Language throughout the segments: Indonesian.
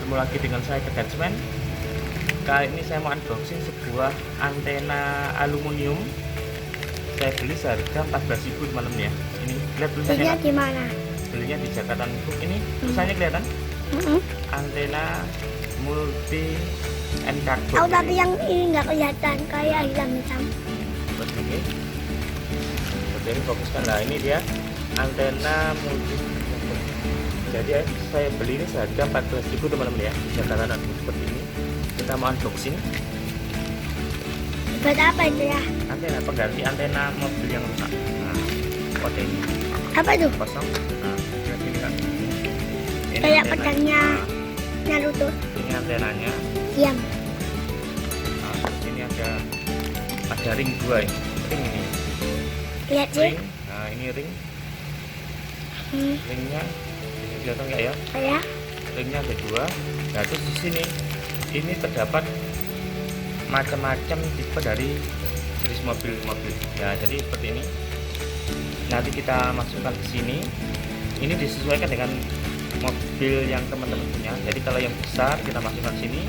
Ketemu lagi dengan saya Kedansman. Kali ini saya mau unboxing sebuah antena aluminium. Saya beli seharga 14.000 teman-teman ya. Ini lihat tulisannya. Belinya Kan? di mana? Belinya di Jakarta Nipuk. Ini tulisannya kelihatan? Antena multi and carbon. Oh, tapi yang ini nggak kelihatan, kayak hitam-hitam. Begini. Seperti ini fokuskan. Nah, ini dia antena multi. Jadi saya beli ini seharga 14.000 teman-teman ya, di Jakarta Nipuk seperti ini. Kita mau unboxing. Buat apa itu ya? Antena pengganti antena mobil yang rusak. Nah, kode ini Apa itu? kosong. Nah, ini kan. Ini Kayak antenanya. pedangnya Naruto. Ini antenanya. Diam. Nah, terus ini ada ring 2 ini. Ring ini. Lihat sih. Ring. Nah, ini ring. Hmm. Ringnya ini kelihatan nggak ya? Kayak Ringnya ada 2. Nah, terus di sini ini terdapat macam-macam tipe dari jenis mobil-mobil. Ya, jadi seperti ini. Nanti kita masukkan ke sini. Ini disesuaikan dengan mobil yang teman-teman punya. Jadi kalau yang besar kita masukkan sini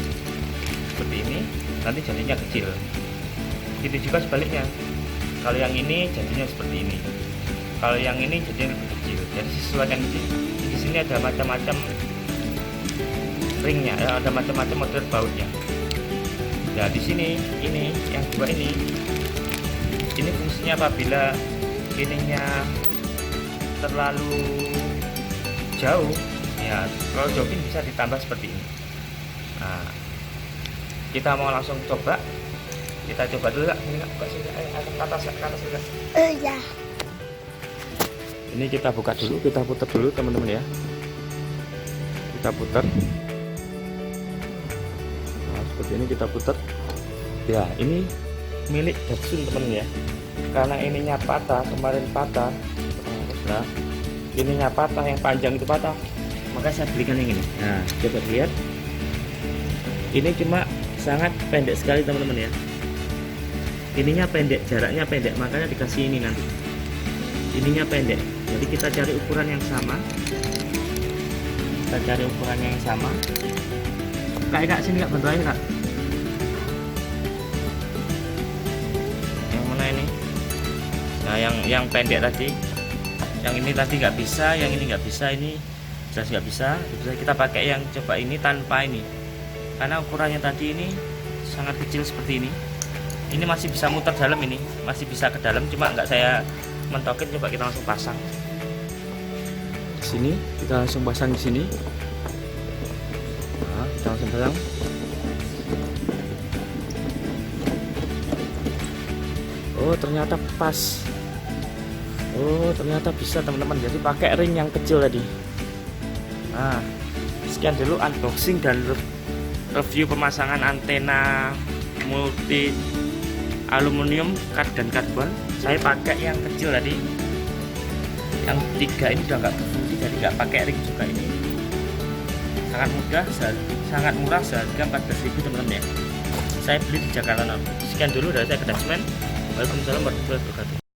seperti ini, nanti jadinya kecil. Itu juga sebaliknya. Kalau yang ini jadinya seperti ini. Kalau yang ini jadinya lebih kecil. Jadi disesuaikan di sini ada macam-macam ringnya, ada macam-macam model bautnya. Nah, di sini ini yang 2 ini fungsinya apabila ininya terlalu jauh ya, kalau jauhin bisa ditambah seperti ini. Nah, kita mau langsung coba. Kita coba dulu Kak. Ini Kak, buka sini ke atas juga. ya. Ini kita buka dulu, kita putar dulu teman-teman ya. Kita putar. Nah, seperti ini kita putar. Ya, ini milik Datsun teman-teman ya. Karena ininya patah, kemarin patah. Nah, ininya patah, yang panjang itu patah. Maka saya belikan yang ini. Nah, coba lihat. Ini cuma sangat pendek sekali teman-teman ya. Ininya pendek, jaraknya pendek, makanya dikasih ini nanti. Ininya pendek. Jadi kita cari ukuran yang sama. Kita cari ukurannya yang sama. Kak, sini Kak, bantu aja Kak. Yang mana ini? Nah, yang pendek tadi. Yang ini tadi nggak bisa, yang ini nggak bisa, ini jelas nggak bisa. Bisa kita pakai yang coba ini tanpa ini. Karena ukurannya tadi ini sangat kecil seperti ini. Ini masih bisa muter dalam ini, masih bisa ke dalam, cuma nggak saya mentokin. Coba kita langsung pasang. Sini kita langsung pasang di sini. Nah, kita langsung pasang. Oh, ternyata pas. Oh, ternyata bisa teman-teman. Jadi pakai ring yang kecil tadi. Nah, sekian dulu unboxing dan review pemasangan antena multi aluminium dan karbon. Saya pakai yang kecil tadi. Yang 3 ini udah nggak berfungsi, jadi nggak pakai ring juga ini. Sangat mudah, sangat murah, seharga 14.000 teman-teman ya. Saya beli di Jakarta Nipuk. Sekian dulu dari saya Kedansman. Waalaikumsalam warahmatullahi wabarakatuh.